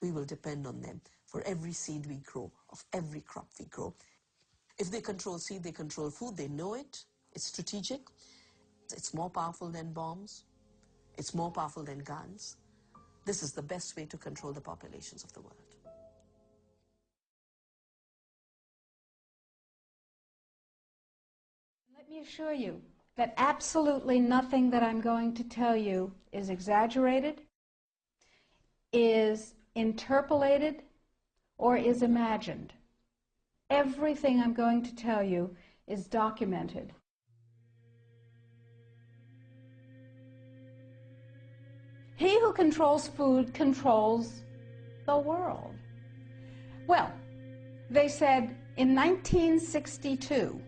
we will depend on them for every seed we grow, of every crop we grow. If they control seed, they control food. They know it. It's strategic. It's more powerful than bombs. It's more powerful than guns. This is the best way to control the populations of the world. Let me assure you that absolutely nothing that I'm going to tell you is exaggerated, is interpolated, or is imagined. Everything I'm going to tell you is documented. He who controls food controls the world. Well, they said in 1962,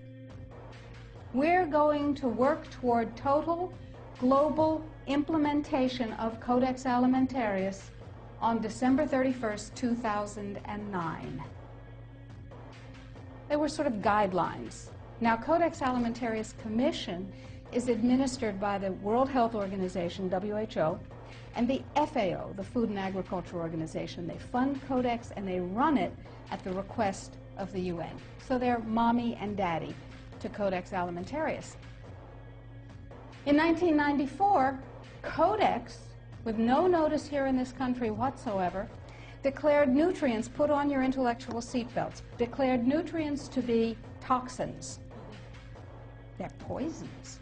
we're going to work toward total global implementation of Codex Alimentarius on December 31st, 2009. They were sort of guidelines. Now, Codex Alimentarius Commission is administered by the World Health Organization, WHO, and the FAO, the Food and Agriculture Organization. They fund Codex and they run it at the request of the UN. So they're mommy and daddy to Codex Alimentarius. In 1994, Codex, with no notice here in this country whatsoever, declared nutrients, put on your intellectual seatbelts, declared nutrients to be toxins. They're poisons.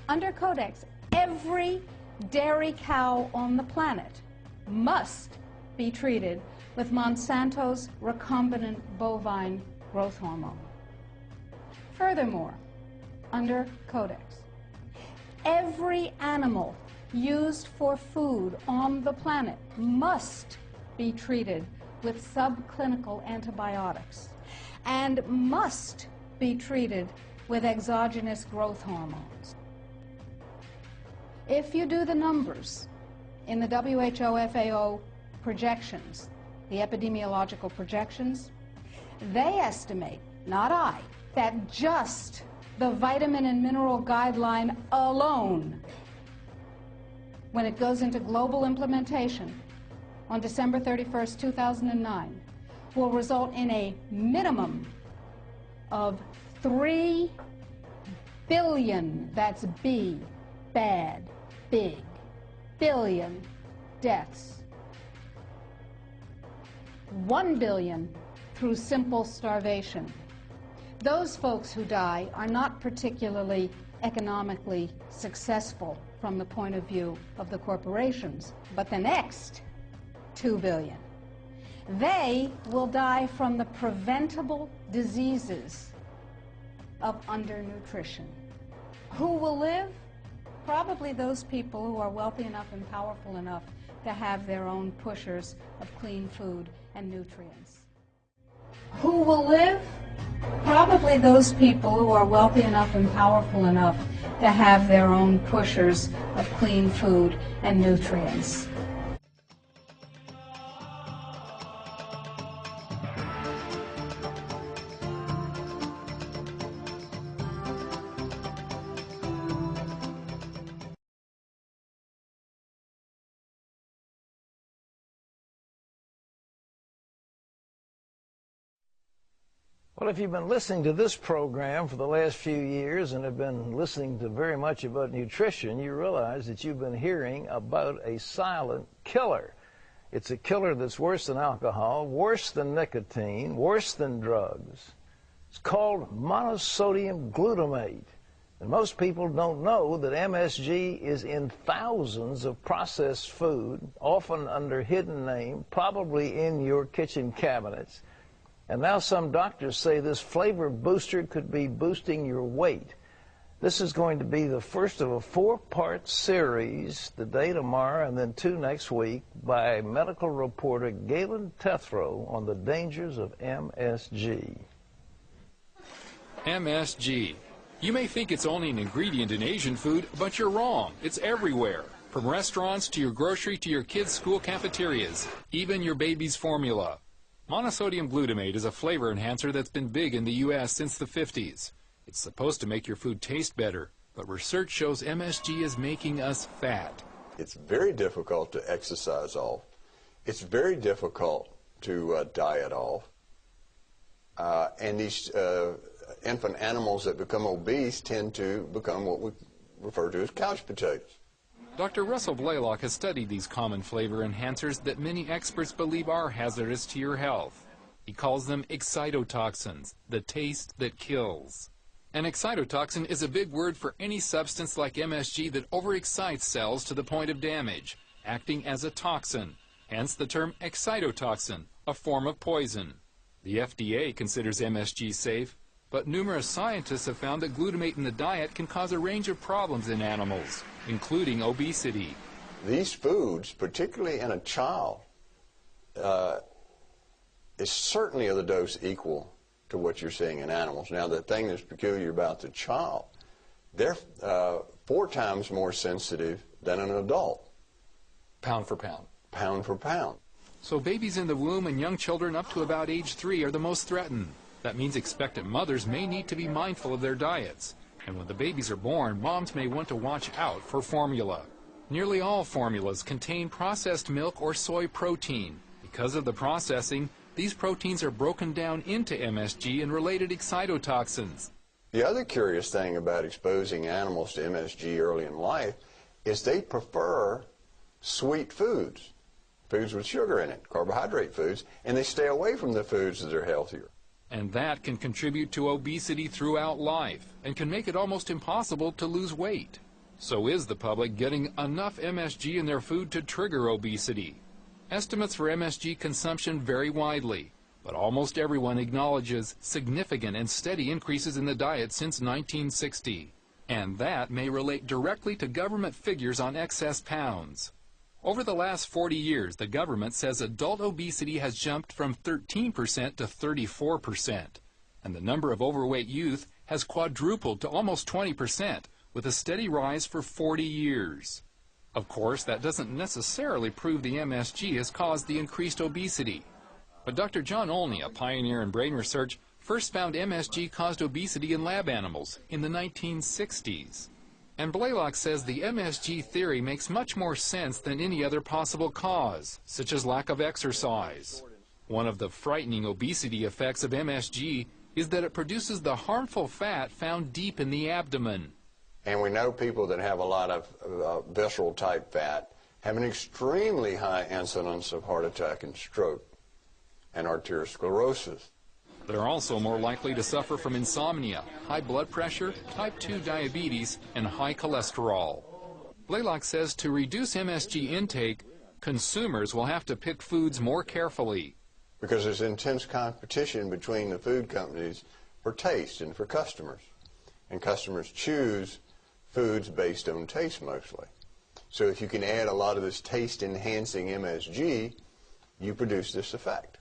Under Codex, every dairy cow on the planet must be treated with Monsanto's recombinant bovine growth hormone. Furthermore, under Codex, every animal used for food on the planet must be treated with subclinical antibiotics and must be treated with exogenous growth hormones. If you do the numbers in the WHO FAO projections, the epidemiological projections, they estimate, not I, that just the vitamin and mineral guideline alone, when it goes into global implementation on December 31st, 2009, will result in a minimum of 3 billion, that's B, bad, big, billion deaths. 1 billion through simple starvation. Those folks who die are not particularly economically successful from the point of view of the corporations, but the next 2 billion, they will die from the preventable diseases of undernutrition. Who will live? Probably those people who are wealthy enough and powerful enough to have their own pushers of clean food and nutrients. Who will live? Probably those people who are wealthy enough and powerful enough to have their own pushers of clean food and nutrients. Well, if you've been listening to this program for the last few years and have been listening to very much about nutrition, you realize that you've been hearing about a silent killer. It's a killer that's worse than alcohol, worse than nicotine, worse than drugs. It's called monosodium glutamate. And most people don't know that MSG is in thousands of processed food, often under hidden name, probably in your kitchen cabinets. And now some doctors say this flavor booster could be boosting your weight. This is going to be the first of a 4-part series, today, tomorrow, and then 2 next week, by medical reporter Galen Tethrow on the dangers of MSG. MSG. You may think it's only an ingredient in Asian food, but you're wrong. It's everywhere. From restaurants to your grocery to your kids' school cafeterias, even your baby's formula. Monosodium glutamate is a flavor enhancer that's been big in the U.S. since the 50s. It's supposed to make your food taste better, but research shows MSG is making us fat. It's very difficult to exercise off. It's very difficult to diet off. And these infant animals that become obese tend to become what we refer to as couch potatoes. Dr. Russell Blaylock has studied these common flavor enhancers that many experts believe are hazardous to your health. He calls them excitotoxins, the taste that kills. An excitotoxin is a big word for any substance like MSG that overexcites cells to the point of damage, acting as a toxin. Hence the term excitotoxin, a form of poison. The FDA considers MSG safe, but numerous scientists have found that glutamate in the diet can cause a range of problems in animals, including obesity. These foods, particularly in a child, is certainly of the dose equal to what you're seeing in animals. Now, the thing that's peculiar about the child, they're 4 times more sensitive than an adult. Pound for pound. Pound for pound. So babies in the womb and young children up to about age 3 are the most threatened. That means expectant mothers may need to be mindful of their diets. And when the babies are born, moms may want to watch out for formula. Nearly all formulas contain processed milk or soy protein. Because of the processing, these proteins are broken down into MSG and related excitotoxins. The other curious thing about exposing animals to MSG early in life is they prefer sweet foods, foods with sugar in it, carbohydrate foods, and they stay away from the foods that are healthier. And that can contribute to obesity throughout life and can make it almost impossible to lose weight. So is the public getting enough MSG in their food to trigger obesity? Estimates for MSG consumption vary widely, but almost everyone acknowledges significant and steady increases in the diet since 1960. And that may relate directly to government figures on excess pounds. Over the last 40 years, the government says adult obesity has jumped from 13% to 34%, and the number of overweight youth has quadrupled to almost 20%, with a steady rise for 40 years. Of course, that doesn't necessarily prove the MSG has caused the increased obesity. But Dr. John Olney, a pioneer in brain research, first found MSG caused obesity in lab animals in the 1960s. And Blaylock says the MSG theory makes much more sense than any other possible cause, such as lack of exercise. One of the frightening obesity effects of MSG is that it produces the harmful fat found deep in the abdomen. And we know people that have a lot of visceral type fat have an extremely high incidence of heart attack and stroke and arteriosclerosis. They're also more likely to suffer from insomnia, high blood pressure, type 2 diabetes, and high cholesterol. Blaylock says to reduce MSG intake, consumers will have to pick foods more carefully. Because there's intense competition between the food companies for taste and for customers. And customers choose foods based on taste mostly. So if you can add a lot of this taste-enhancing MSG, you produce this effect.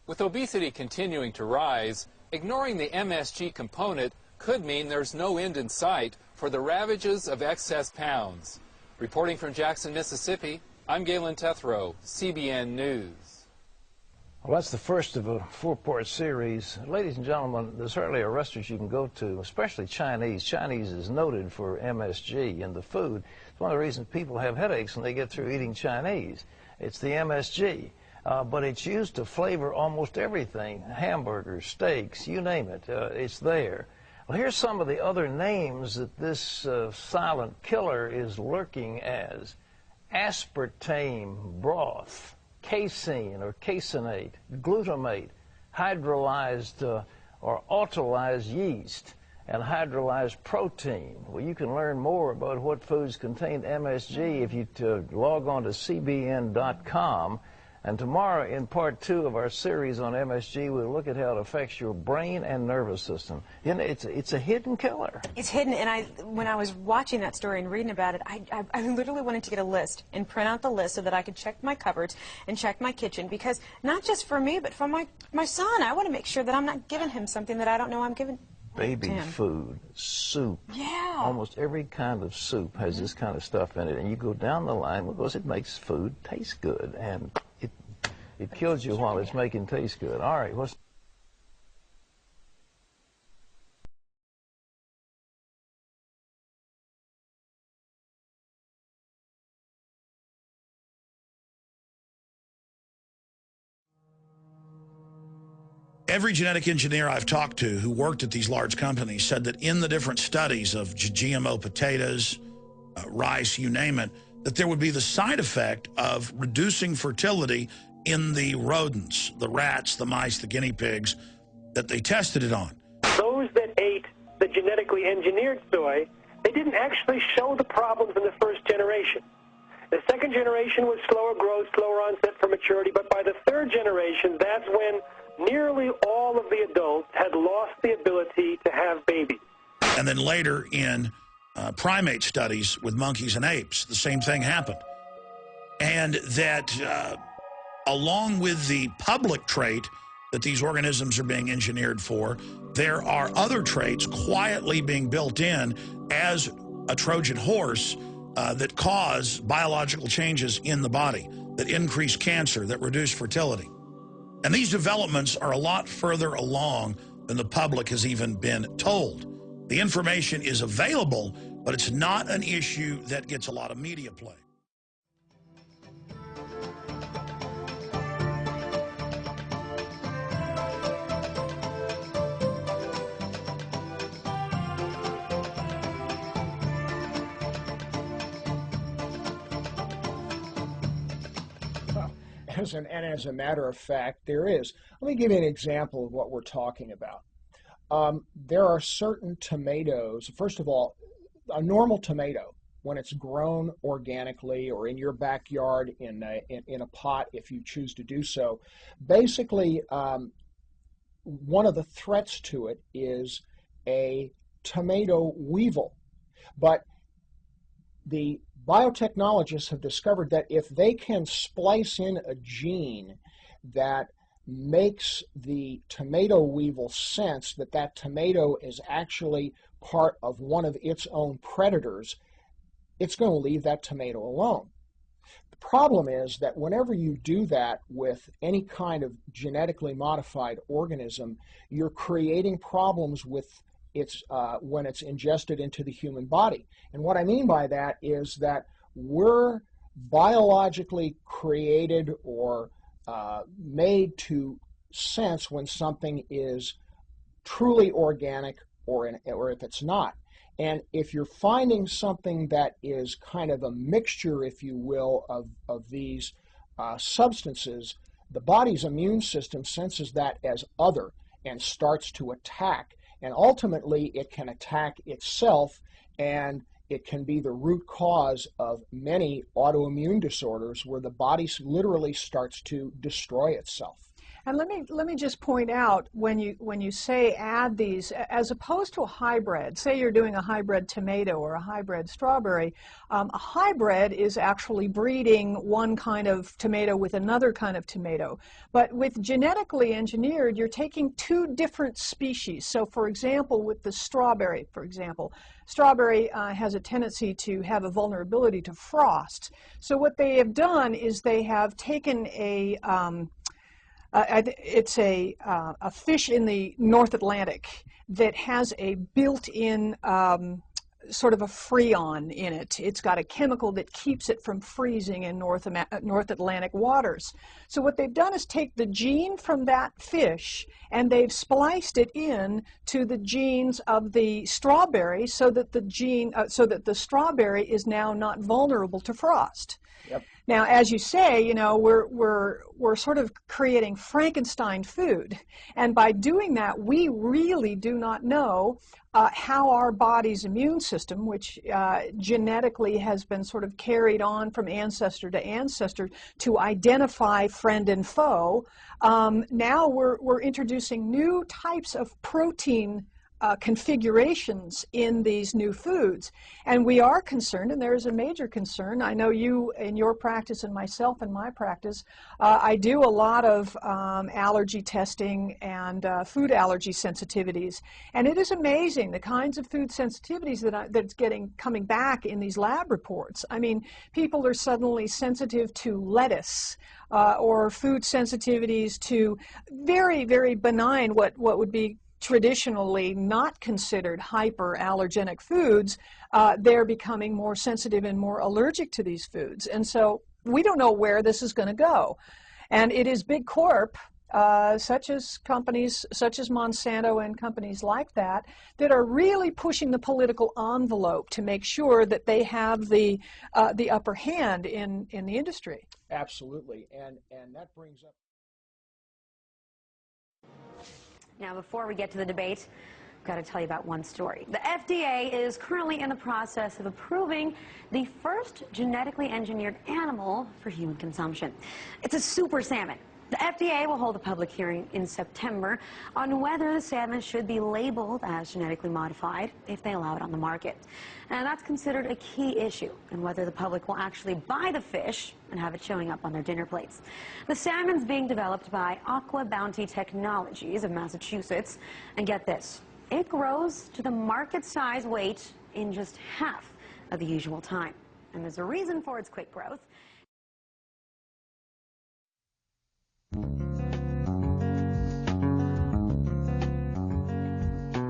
With obesity continuing to rise, ignoring the MSG component could mean there's no end in sight for the ravages of excess pounds. Reporting from Jackson, Mississippi, I'm Galen Tethrow, CBN News. Well, that's the first of a 4-part series. Ladies and gentlemen, there's hardly a restaurant you can go to, especially Chinese. Chinese is noted for MSG in the food. It's one of the reasons people have headaches when they get through eating Chinese. It's the MSG. But it's used to flavor almost everything, hamburgers, steaks, you name it, it's there. Well, here's some of the other names that this silent killer is lurking as. Aspartame broth, casein or caseinate, glutamate, hydrolyzed or autolyzed yeast, and hydrolyzed protein. Well, you can learn more about what foods contain MSG if you log on to cbn.com. And tomorrow, in part 2 of our series on MSG, we'll look at how it affects your brain and nervous system. You know, it's a hidden killer. It's hidden, and when I was watching that story and reading about it, I literally wanted to get a list and print out the list so that I could check my cupboards and check my kitchen, because not just for me, but for my son. I want to make sure that I'm not giving him something that I don't know I'm giving Baby to him. food, soup. Yeah. Almost every kind of soup has this kind of stuff in it. And you go down the line because it makes food taste good. And it kills you while it's making taste good. All right, what's Every genetic engineer I've talked to who worked at these large companies said that in the different studies of GMO potatoes, rice, you name it, that there would be the side effect of reducing fertility in the rodents, the rats, the mice, the guinea pigs that they tested it on. Those that ate the genetically engineered soy, they didn't actually show the problems in the first generation. The second generation was slower growth, slower onset for maturity, but by the third generation, that's when nearly all of the adults had lost the ability to have babies. And then later in primate studies with monkeys and apes, the same thing happened. And that along with the public trait that these organisms are being engineered for, there are other traits quietly being built in as a Trojan horse that cause biological changes in the body, that increase cancer, that reduce fertility. And these developments are a lot further along than the public has even been told. The information is available, but it's not an issue that gets a lot of media play. As a matter of fact, there is. Let me give you an example of what we're talking about. There are certain tomatoes. First of all, a normal tomato, when it's grown organically or in your backyard in a pot, if you choose to do so, basically one of the threats to it is a tomato weevil. But the biotechnologists have discovered that if they can splice in a gene that makes the tomato weevil sense that that tomato is actually part of one of its own predators, it's going to leave that tomato alone. The problem is that whenever you do that with any kind of genetically modified organism, you're creating problems with when it's ingested into the human body. And what I mean by that is that we're biologically created or made to sense when something is truly organic or if it's not. And if you're finding something that is kind of a mixture, if you will, of these substances, the body's immune system senses that as other and starts to attack. And ultimately, it can attack itself, and it can be the root cause of many autoimmune disorders where the body literally starts to destroy itself. And let me just point out, when you say add these, as opposed to a hybrid, say you're doing a hybrid tomato or a hybrid strawberry, a hybrid is actually breeding one kind of tomato with another kind of tomato. But with genetically engineered, you're taking two different species. So for example, with the strawberry, strawberry has a tendency to have a vulnerability to frost. So what they have done is they have taken it's a fish in the North Atlantic that has a built-in sort of a freon in it. It's got a chemical that keeps it from freezing in North Atlantic waters. So what they've done is take the gene from that fish and they've spliced it in to the genes of the strawberry so that the strawberry is now not vulnerable to frost. Yep. Now, as you say, you know, we're sort of creating Frankenstein food, and by doing that, we really do not know how our body's immune system, which genetically has been sort of carried on from ancestor to ancestor to identify friend and foe. Now we're introducing new types of protein configurations in these new foods. And we are concerned, and there is a major concern. I know you in your practice and myself in my practice, I do a lot of allergy testing and food allergy sensitivities. And it is amazing the kinds of food sensitivities that's coming back in these lab reports. I mean, people are suddenly sensitive to lettuce, or food sensitivities to very, very benign, what would be traditionally not considered hyperallergenic foods. They're becoming more sensitive and more allergic to these foods. And so we don't know where this is going to go. And it is Big Corp such as companies such as Monsanto and companies like that, that are really pushing the political envelope to make sure that they have the upper hand in the industry. Absolutely, and that brings up. Now, before we get to the debate, I've got to tell you about one story. The FDA is currently in the process of approving the first genetically engineered animal for human consumption. It's a super salmon. The FDA will hold a public hearing in September on whether the salmon should be labeled as genetically modified if they allow it on the market. And that's considered a key issue, and whether the public will actually buy the fish and have it showing up on their dinner plates. The salmon's being developed by Aqua Bounty Technologies of Massachusetts. And get this, it grows to the market size weight in just half of the usual time. And there's a reason for its quick growth.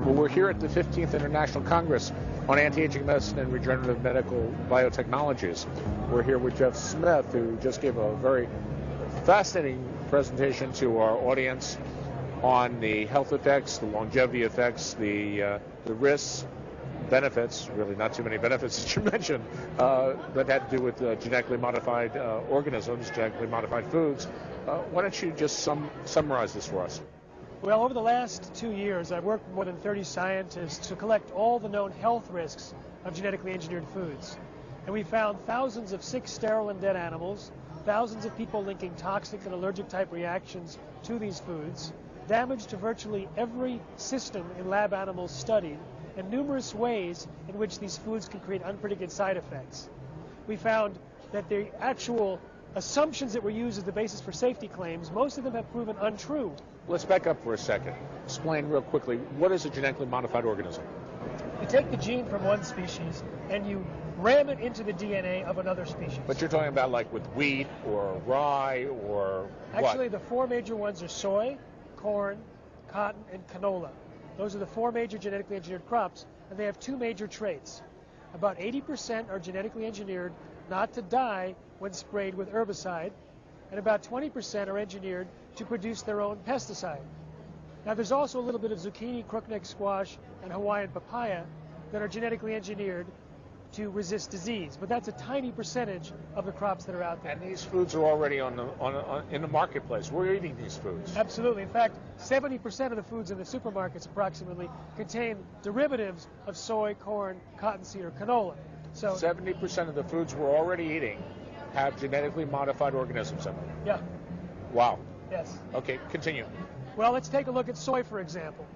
Well, we're here at the 15th International Congress on Anti-Aging Medicine and Regenerative Medical Biotechnologies. We're here with Jeff Smith, who just gave a very fascinating presentation to our audience on the health effects, the longevity effects, the risks, benefits, really not too many benefits that you mentioned, that had to do with genetically modified organisms, genetically modified foods. Why don't you just summarize this for us? Well, over the last 2 years, I've worked with more than 30 scientists to collect all the known health risks of genetically engineered foods. And we found thousands of sick, sterile, and dead animals, thousands of people linking toxic and allergic type reactions to these foods, damage to virtually every system in lab animals studied, and numerous ways in which these foods can create unpredicted side effects. We found that the actual assumptions that were used as the basis for safety claims, most of them have proven untrue. Let's back up for a second. Explain real quickly, what is a genetically modified organism? You take the gene from one species and you ram it into the DNA of another species. But you're talking about like with wheat or rye or Actually, what? the four major ones are soy, corn, cotton, and canola. Those are the four major genetically engineered crops, and they have two major traits. About 80% are genetically engineered not to die when sprayed with herbicide, and about 20% are engineered to produce their own pesticide. Now, there's also a little bit of zucchini, crookneck squash, and Hawaiian papaya that are genetically engineered to resist disease, but that's a tiny percentage of the crops that are out there. And these foods are already in the marketplace. We're eating these foods. Absolutely. In fact, 70% of the foods in the supermarkets approximately contain derivatives of soy, corn, cottonseed, or canola. So 70% of the foods we're already eating have genetically modified organisms in them. Yeah. Wow. Yes. Okay, continue. Well, let's take a look at soy, for example.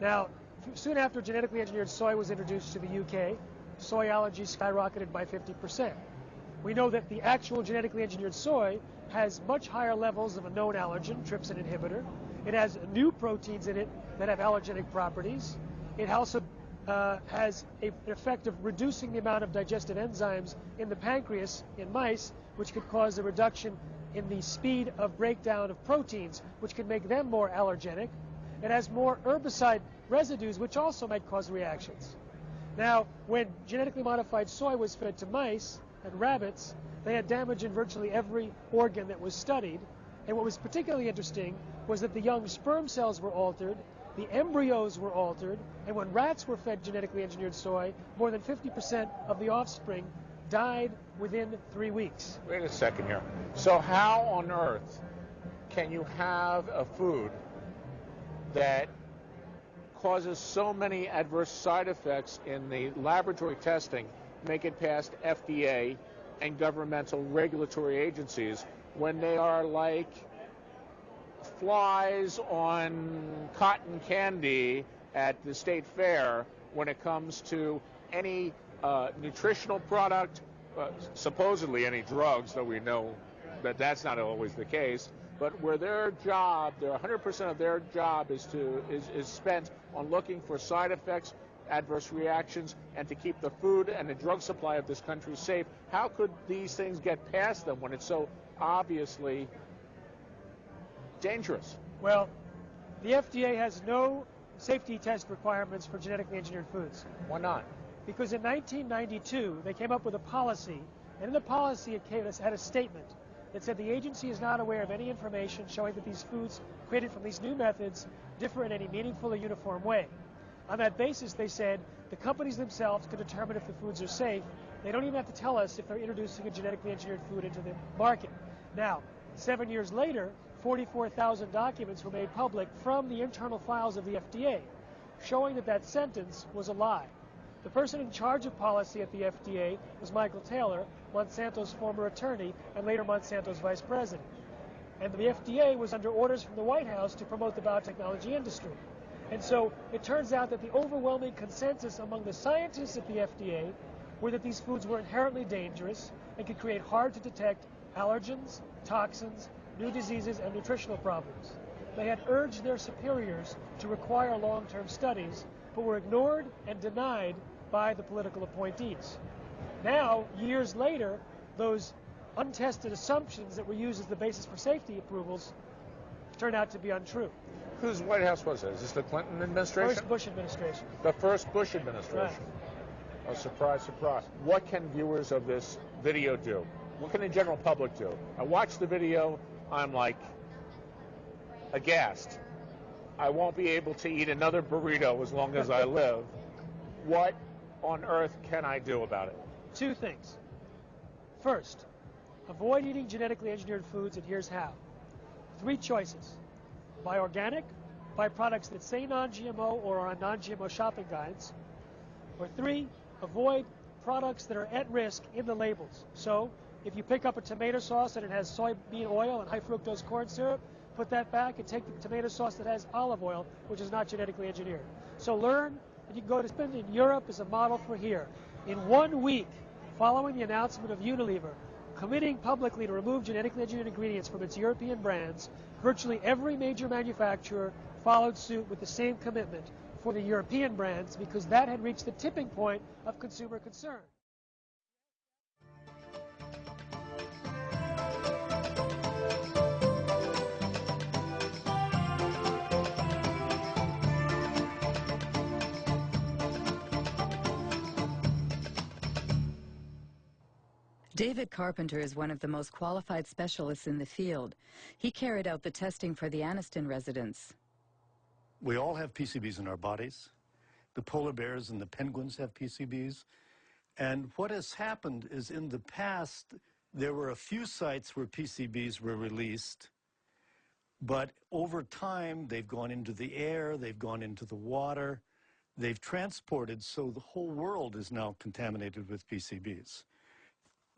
Now, soon after genetically engineered soy was introduced to the UK, soy allergies skyrocketed by 50%. We know that the actual genetically engineered soy has much higher levels of a known allergen, trypsin inhibitor. It has new proteins in it that have allergenic properties. It also has an effect of reducing the amount of digestive enzymes in the pancreas in mice, which could cause a reduction in the speed of breakdown of proteins, which can make them more allergenic. It has more herbicide residues, which also might cause reactions. Now, when genetically modified soy was fed to mice and rabbits, they had damage in virtually every organ that was studied. And what was particularly interesting was that the young sperm cells were altered, the embryos were altered, and when rats were fed genetically engineered soy, more than 50% of the offspring died within 3 weeks. Wait a second here. So how on earth can you have a food that causes so many adverse side effects in the laboratory testing, make it past FDA and governmental regulatory agencies when they are like flies on cotton candy at the state fair when it comes to any nutritional product, supposedly any drugs, though we know that that's not always the case, but where their job, 100% of their job is spent on looking for side effects, adverse reactions, and to keep the food and the drug supply of this country safe. How could these things get past them when it's so obviously dangerous? Well, the FDA has no safety test requirements for genetically engineered foods. Why not? Because in 1992, they came up with a policy, and in the policy it had a statement that said the agency is not aware of any information showing that these foods created from these new methods differ in any meaningful or uniform way. On that basis, they said the companies themselves could determine if the foods are safe. They don't even have to tell us if they're introducing a genetically engineered food into the market. Now, 7 years later, 44,000 documents were made public from the internal files of the FDA, showing that that sentence was a lie. The person in charge of policy at the FDA was Michael Taylor, Monsanto's former attorney and later Monsanto's vice president. And the FDA was under orders from the White House to promote the biotechnology industry. And so it turns out that the overwhelming consensus among the scientists at the FDA were that these foods were inherently dangerous and could create hard-to-detect allergens, toxins, new diseases, and nutritional problems. They had urged their superiors to require long-term studies, but were ignored and denied by the political appointees. Now, years later, those untested assumptions that were used as the basis for safety approvals turned out to be untrue. Whose White House was it? Is this the Clinton administration? First Bush administration. The first Bush administration. Right. Oh, surprise, surprise. What can viewers of this video do? What can the general public do? I watch the video, I'm like aghast. I won't be able to eat another burrito as long as I live. What on earth can I do about it? Two things. First, avoid eating genetically engineered foods, and here's how. 3 choices. Buy organic, buy products that say non-GMO or are on non-GMO shopping guides. Or 3, avoid products that are at risk in the labels. So, if you pick up a tomato sauce and it has soybean oil and high fructose corn syrup, put that back and take the tomato sauce that has olive oil, which is not genetically engineered. So learn, and you can go to spend in Europe as a model for here. In 1 week, following the announcement of Unilever committing publicly to remove genetically engineered ingredients from its European brands, virtually every major manufacturer followed suit with the same commitment for the European brands because that had reached the tipping point of consumer concern. David Carpenter is one of the most qualified specialists in the field. He carried out the testing for the Anniston residents. We all have PCBs in our bodies. The polar bears and the penguins have PCBs. And what has happened is in the past, there were a few sites where PCBs were released. But over time, they've gone into the air, they've gone into the water, they've transported, so the whole world is now contaminated with PCBs.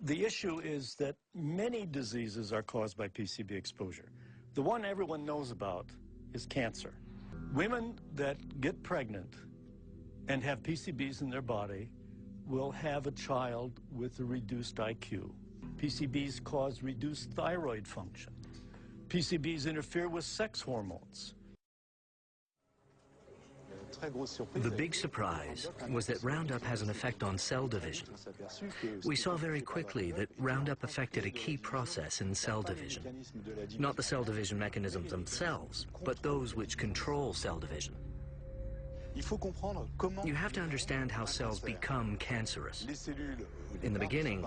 The issue is that many diseases are caused by PCB exposure. The one everyone knows about is cancer. Women that get pregnant and have PCBs in their body will have a child with a reduced IQ. PCBs cause reduced thyroid function. PCBs interfere with sex hormones. The big surprise was that Roundup has an effect on cell division. We saw very quickly that Roundup affected a key process in cell division. Not the cell division mechanisms themselves, but those which control cell division. You have to understand how cells become cancerous. In the beginning,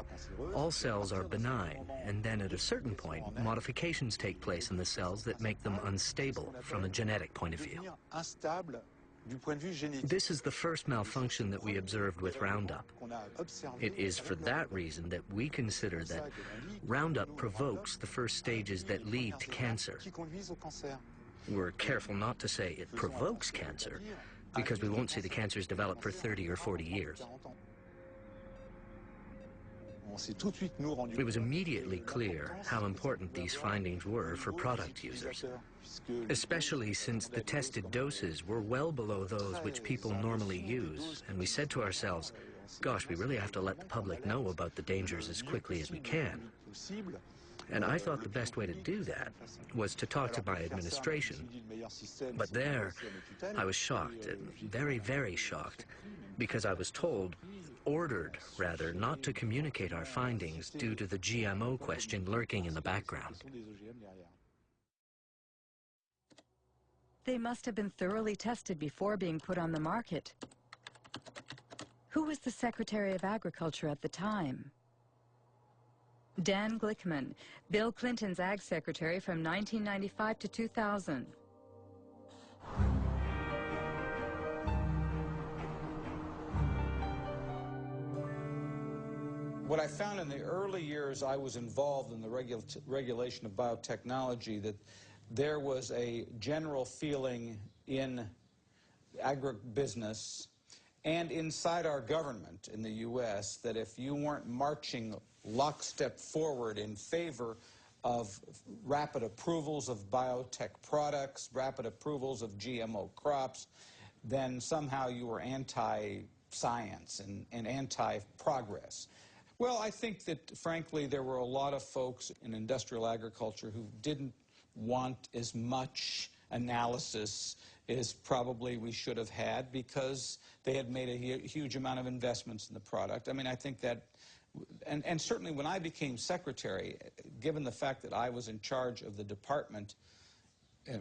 all cells are benign, and then at a certain point, modifications take place in the cells that make them unstable from a genetic point of view. This is the first malfunction that we observed with Roundup. It is for that reason that we consider that Roundup provokes the first stages that lead to cancer. We're careful not to say it provokes cancer, because we won't see the cancers develop for 30 or 40 years. It was immediately clear how important these findings were for product users, especially since the tested doses were well below those which people normally use, and we said to ourselves, gosh, we really have to let the public know about the dangers as quickly as we can. And I thought the best way to do that was to talk to my administration. But there, I was shocked, very, very shocked, because I was ordered, rather, not to communicate our findings due to the GMO question lurking in the background. They must have been thoroughly tested before being put on the market. Who was the Secretary of Agriculture at the time? Dan Glickman, Bill Clinton's ag secretary from 1995 to 2000. What I found in the early years I was involved in the regulation of biotechnology, that there was a general feeling in agribusiness and inside our government in the U.S. that if you weren't marching lockstep forward in favor of rapid approvals of biotech products, rapid approvals of GMO crops, then somehow you were anti-science and anti-progress. Well, I think that, frankly, there were a lot of folks in industrial agriculture who didn't want as much analysis as probably we should have had because they had made a huge amount of investments in the product. I mean, I think that, and certainly when I became secretary, given the fact that I was in charge of the department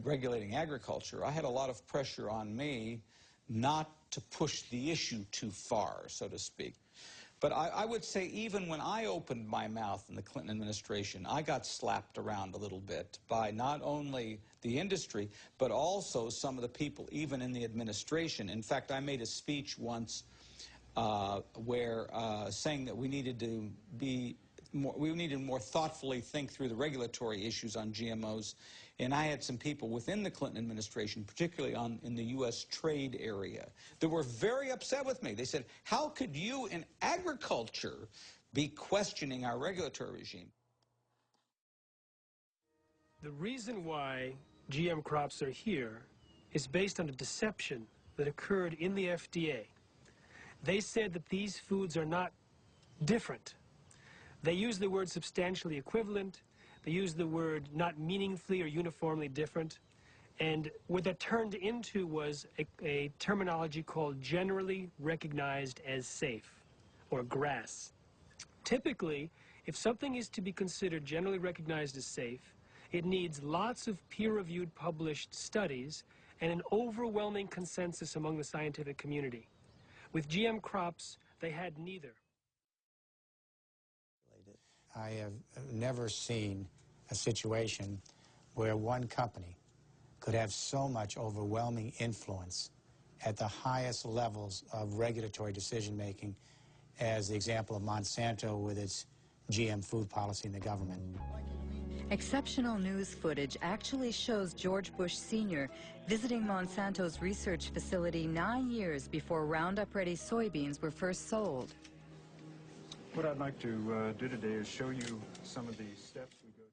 regulating agriculture, I had a lot of pressure on me not to push the issue too far, so to speak. But I would say even when I opened my mouth in the Clinton administration, I got slapped around a little bit by not only the industry, but also some of the people, even in the administration. In fact, I made a speech once where saying that we needed to more thoughtfully think through the regulatory issues on GMOs. And I had some people within the Clinton administration, particularly in the U.S. trade area, that were very upset with me. They said, how could you in agriculture be questioning our regulatory regime? The reason why GM crops are here is based on a deception that occurred in the FDA. They said that these foods are not different. They use the word substantially equivalent. They use the word not meaningfully or uniformly different. And what that turned into was a terminology called generally recognized as safe, or GRAS. Typically, if something is to be considered generally recognized as safe, it needs lots of peer-reviewed published studies and an overwhelming consensus among the scientific community. With GM crops, they had neither. I have never seen a situation where one company could have so much overwhelming influence at the highest levels of regulatory decision-making as the example of Monsanto with its GM food policy in the government. Exceptional news footage actually shows George Bush Sr. visiting Monsanto's research facility 9 years before Roundup-ready soybeans were first sold. What I'd like to do today is show you some of the steps we go.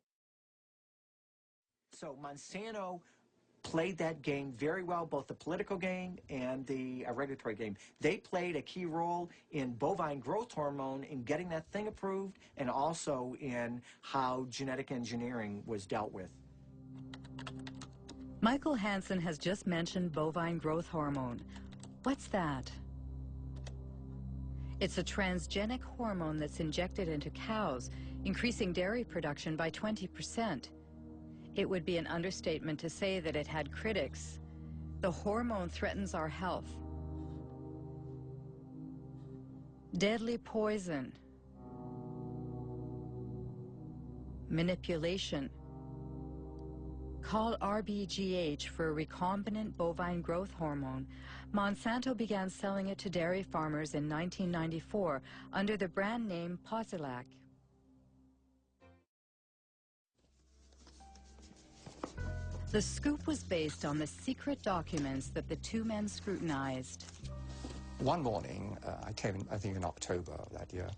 So Monsanto played that game very well, both the political game and the regulatory game. They played a key role in bovine growth hormone in getting that thing approved, and also in how genetic engineering was dealt with. Michael Hansen has just mentioned bovine growth hormone. What's that? It's a transgenic hormone that's injected into cows, increasing dairy production by 20%. It would be an understatement to say that it had critics. The hormone threatens our health. Deadly poison. Manipulation. Called RBGH for recombinant bovine growth hormone, Monsanto began selling it to dairy farmers in 1994 under the brand name Posilac. The scoop was based on the secret documents that the two men scrutinized. One morning, I came, I think in October of that year,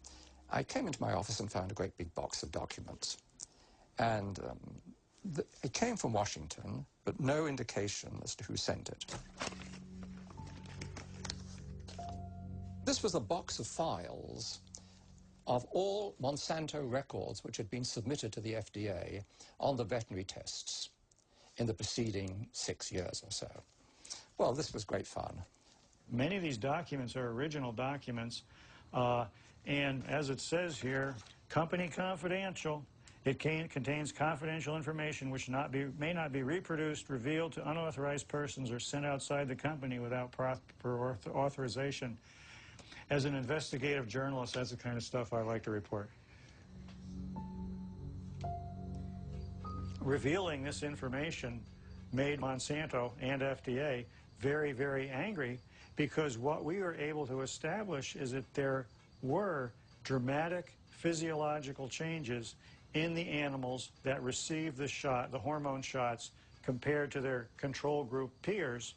I came into my office and found a great big box of documents. And it came from Washington, but no indication as to who sent it. This was a box of files of all Monsanto records which had been submitted to the FDA on the veterinary tests in the preceding 6 years or so. Well, this was great fun. Many of these documents are original documents, and as it says here, company confidential. It contains confidential information which may not be reproduced, revealed to unauthorized persons, or sent outside the company without proper authorization. As an investigative journalist, that's the kind of stuff I like to report. revealing this information made Monsanto and FDA very, very angry, because what we were able to establish is that there were dramatic physiological changes in the animals that received the shot, the hormone shots, compared to their control group peers.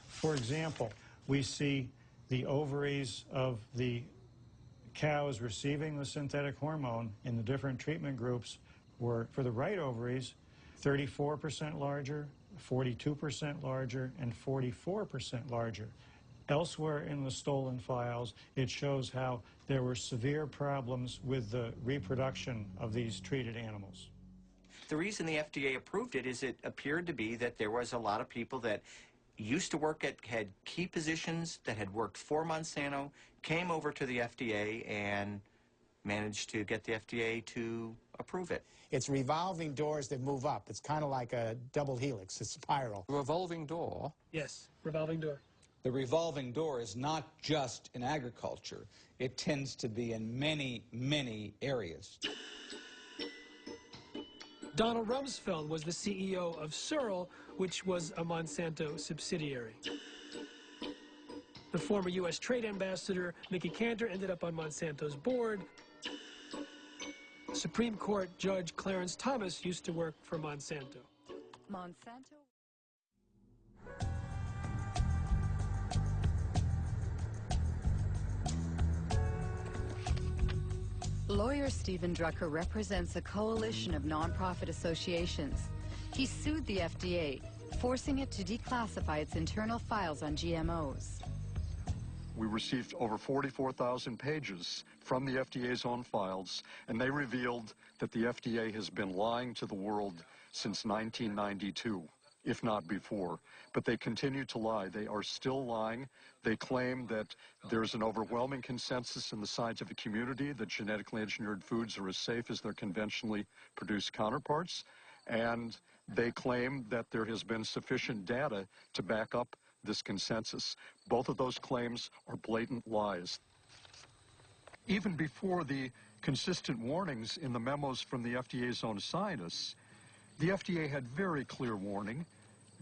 For example, we see the ovaries of the cows receiving the synthetic hormone in the different treatment groups were, for the right ovaries, 34% larger, 42% larger, and 44% larger. Elsewhere in the stolen files, it shows how there were severe problems with the reproduction of these treated animals. The reason the FDA approved it is it appeared to be that there was a lot of people that used to work at, had key positions that had worked for Monsanto, came over to the FDA and managed to get the FDA to approve it. It's revolving doors that move up. It's kind of like a double helix, a spiral. Revolving door? Yes, revolving door. The revolving door is not just in agriculture. It tends to be in many, many areas. Donald Rumsfeld was the CEO of Searle, which was a Monsanto subsidiary. The former U.S. Trade Ambassador, Mickey Cantor, ended up on Monsanto's board. Supreme Court Judge Clarence Thomas used to work for Monsanto. Monsanto. Lawyer Stephen Drucker represents a coalition of nonprofit associations. He sued the FDA, forcing it to declassify its internal files on GMOs. We received over 44,000 pages from the FDA's own files, and they revealed that the FDA has been lying to the world since 1992, if not before. But they continue to lie. They are still lying. They claim that there's an overwhelming consensus in the scientific community that genetically engineered foods are as safe as their conventionally produced counterparts, and they claim that there has been sufficient data to back up this consensus. Both of those claims are blatant lies. Even before the consistent warnings in the memos from the FDA's own scientists, the FDA had very clear warning,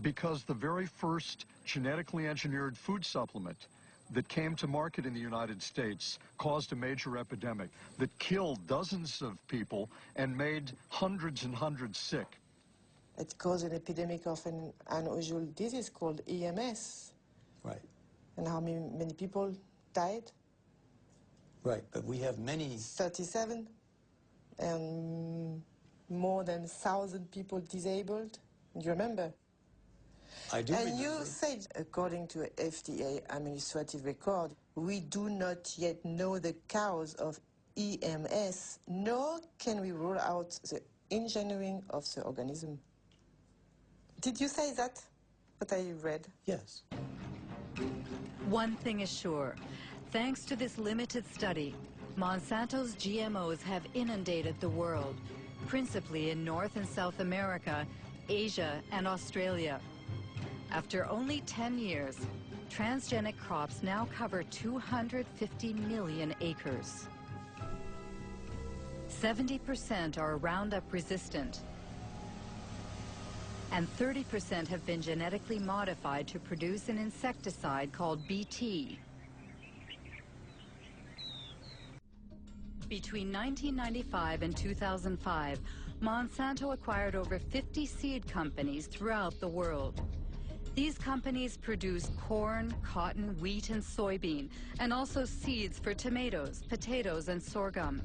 because the very first genetically engineered food supplement that came to market in the United States caused a major epidemic that killed dozens of people and made hundreds and hundreds sick. It caused an epidemic of an unusual disease called EMS. Right. And how many people died? Right, but we have many... 37. And more than 1,000 people disabled. Do you remember? I do remember. And you said, according to FDA administrative record, we do not yet know the cause of EMS, nor can we rule out the engineering of the organism. Did you say that, what I read? Yes. One thing is sure. Thanks to this limited study, Monsanto's GMOs have inundated the world, principally in North and South America, Asia, and Australia. After only 10 years, transgenic crops now cover 250 million acres. 70% are Roundup resistant, and 30% have been genetically modified to produce an insecticide called BT. Between 1995 and 2005, Monsanto acquired over 50 seed companies throughout the world. These companies produce corn, cotton, wheat, and soybean, and also seeds for tomatoes, potatoes, and sorghum.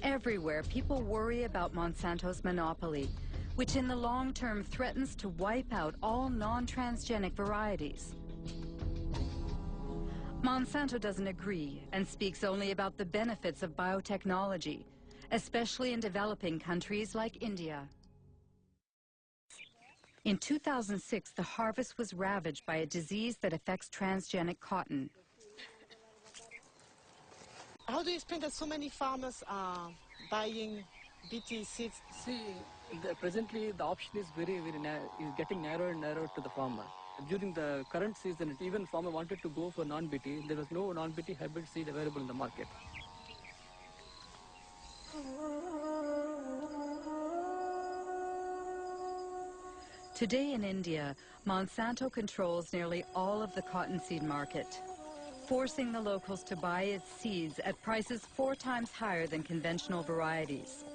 Everywhere, people worry about Monsanto's monopoly, which in the long term threatens to wipe out all non-transgenic varieties. Monsanto doesn't agree and speaks only about the benefits of biotechnology, especially in developing countries like India. In 2006, the harvest was ravaged by a disease that affects transgenic cotton. How do you explain that so many farmers are buying BT seeds? See, presently the option is is getting narrower and narrower to the farmer. During the current season, even farmer wanted to go for non-BT, there was no non-BT hybrid seed available in the market. Today in India, Monsanto controls nearly all of the cottonseed market, forcing the locals to buy its seeds at prices 4 times higher than conventional varieties.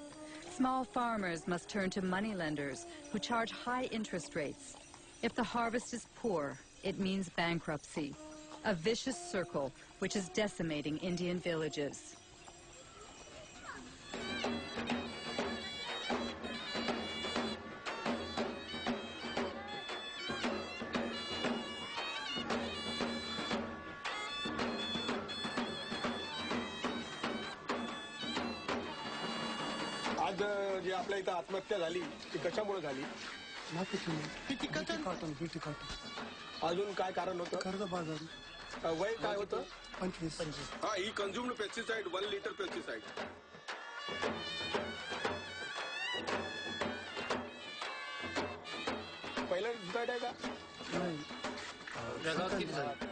Small farmers must turn to moneylenders who charge high interest rates. If the harvest is poor, it means bankruptcy, a vicious circle which is decimating Indian villages. आज जे आपल्या इथं आत्महत्या झाली ती कशामुळे झाली अजून काय कारण होतं कर्जबाजारी वय काय होतं 25 हा ही कन्झ्युम्ड पेस्टिसाइड 1 लिटर पेस्टिसाइड पहिला रिझल्ट आहे का नाही जगात किती झाली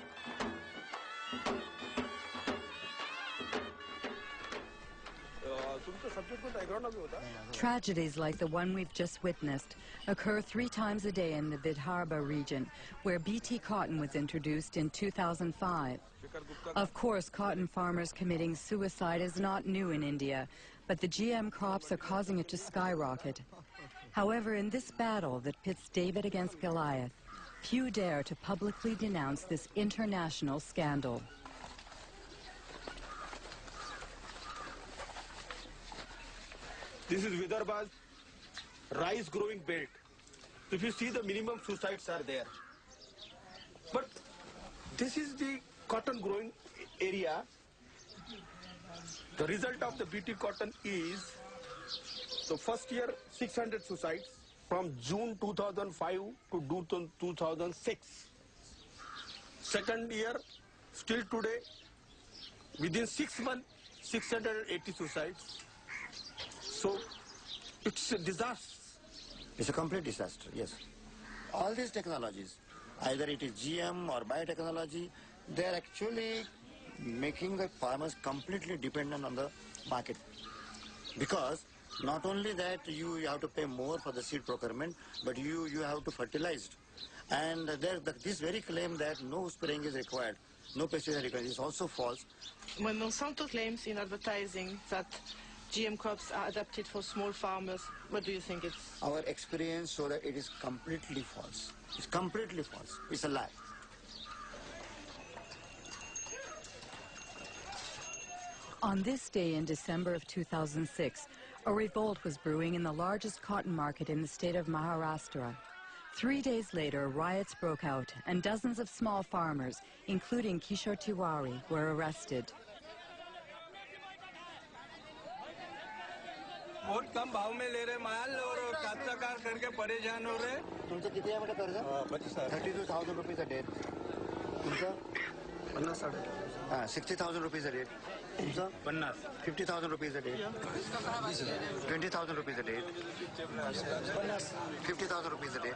Tragedies like the one we've just witnessed occur 3 times a day in the Vidarbha region, where BT cotton was introduced in 2005. Of course, cotton farmers committing suicide is not new in India, but the GM crops are causing it to skyrocket. However, in this battle that pits David against Goliath, few dare to publicly denounce this international scandal. This is Vidarbha's rice growing belt. If you see, the minimum suicides are there. But this is the cotton growing area. The result of the BT cotton is, the first year 600 suicides from June 2005 to June 2006. Second year, still today, within 6 months, 680 suicides. So, it's a disaster. It's a complete disaster, yes. All these technologies, either it is GM or biotechnology, they are actually making the farmers completely dependent on the market. Because not only that you have to pay more for the seed procurement, but you have to fertilize it. And this very claim that no spraying is required, no pesticide required, is also false. When Monsanto claims in advertising that GM crops are adapted for small farmers, what do you think it's? Our experience shows that it is completely false. It's completely false. It's a lie. On this day in December of 2006, a revolt was brewing in the largest cotton market in the state of Maharashtra. 3 days later, riots broke out and dozens of small farmers, including Kishore Tiwari, were arrested. बहुत कम भाव में ले रहे माल और काश्तकार करके परेशान हो रहे तुमचं किती आहे कर्ज 32,000 rupees a day तुमचं 60,000 rupees a day तुमचं 50,000 rupees a day 20,000 rupees a day 50,000 rupees a day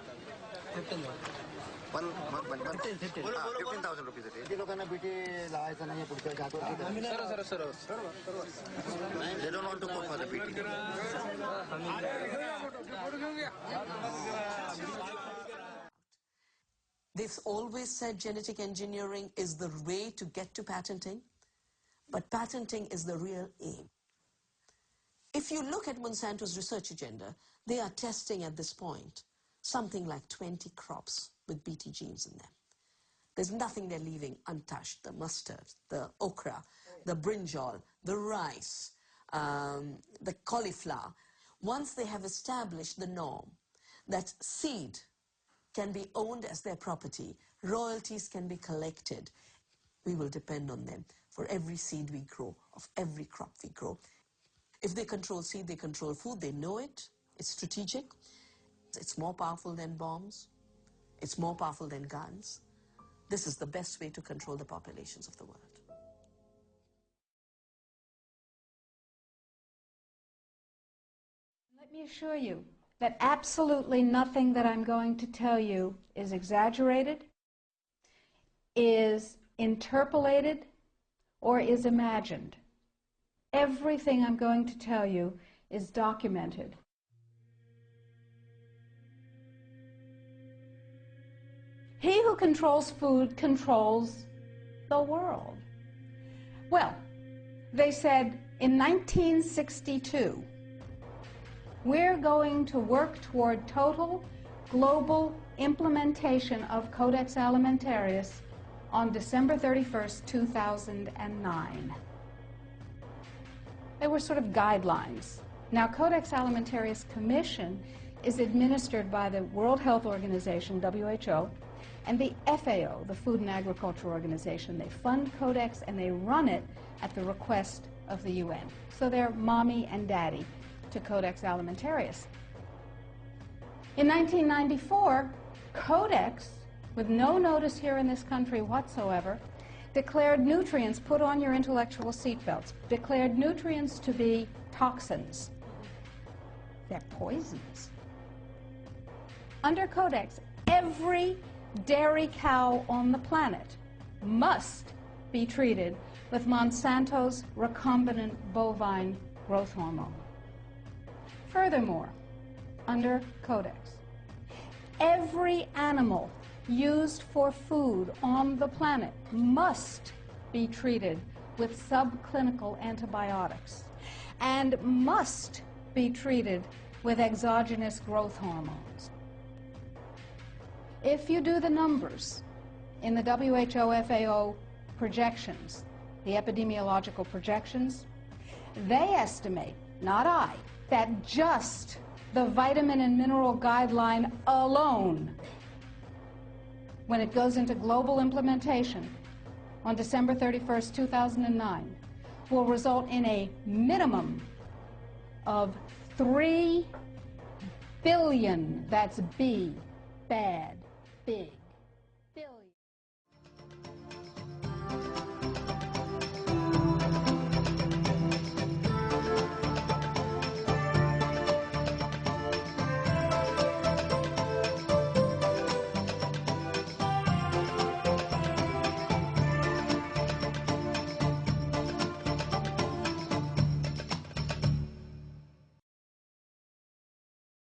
15,000 rupees a day किती लोकांना बीटी लावायचं नाही पुढच्या 4 वर्षी they don't want to go for the BT. They've always said genetic engineering is the way to get to patenting, but patenting is the real aim. If you look at Monsanto's research agenda, they are testing at this point something like 20 crops with BT genes in them. There's nothing they're leaving untouched. The mustard, the okra, the brinjal, the rice, the cauliflower. Once they have established the norm that seed can be owned as their property, royalties can be collected, we will depend on them for every seed we grow, of every crop we grow. If they control seed, they control food, they know it, it's strategic, it's more powerful than bombs, it's more powerful than guns. This is the best way to control the populations of the world. Let me assure you that absolutely nothing that I'm going to tell you is exaggerated, is interpolated, or is imagined. Everything I'm going to tell you is documented. He who controls food controls the world. Well, they said in 1962, we're going to work toward total global implementation of Codex Alimentarius on December 31st, 2009. They were sort of guidelines. Now, Codex Alimentarius Commission is administered by the World Health Organization, WHO, and the FAO, the Food and Agriculture Organization. They fund Codex and they run it at the request of the UN. So they're mommy and daddy to Codex Alimentarius. In 1994, Codex, with no notice here in this country whatsoever, declared nutrients, put on your intellectual seatbelts, declared nutrients to be toxins. They're poisons. Under Codex, every dairy cow on the planet must be treated with Monsanto's recombinant bovine growth hormone. Furthermore, under Codex, every animal used for food on the planet must be treated with subclinical antibiotics and must be treated with exogenous growth hormones. If you do the numbers in the WHO-FAO projections, the epidemiological projections, they estimate, not I, that just the vitamin and mineral guideline alone, when it goes into global implementation on December 31st, 2009, will result in a minimum of 3 billion, that's B, bad, big,